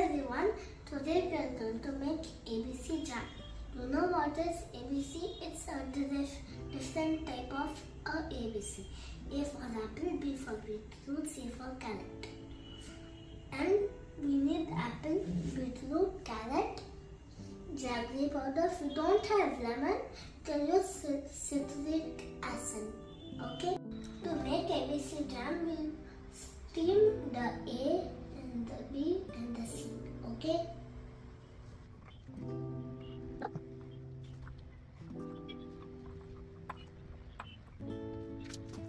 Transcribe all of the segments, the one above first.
everyone, today we are going to make ABC jam. You know what is ABC? It's a different type of ABC. A for apple, B for beetroot, C for carrot. And we need apple, beetroot, carrot, jaggery powder. If you don't have lemon, you can use citric acid. Okay? To make ABC jam, we'll steam the A and the B and the C. Okay?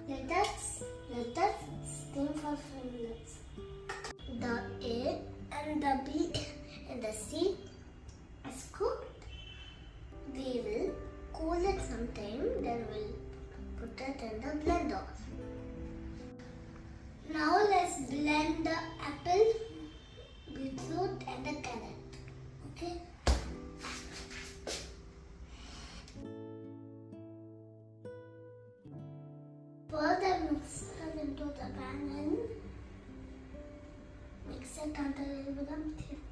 Let us steam for 5 minutes. The A and the B and the C is cooked. We will cool it sometime. Then we'll put it in the blender. Now let's blend the apple, beetroot and the carrot. Okay? Pour the mixture into the pan and mix it until it becomes thick.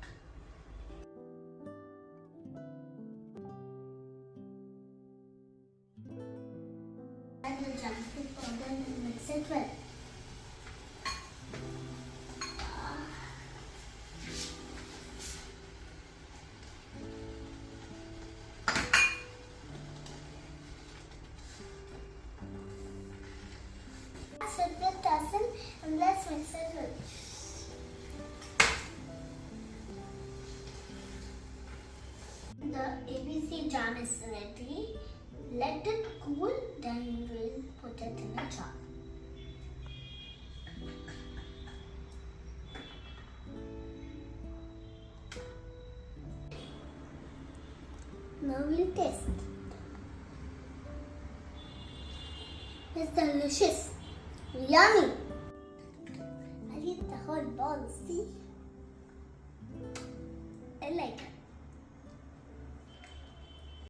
Add the jaggery powder and mix it well. With the tassel and let's mix it well. The ABC jam is ready. Let it cool, then we'll put it in a jar. Now we'll taste. It's delicious. Yummy! I'll eat the whole bowl, see? I like it.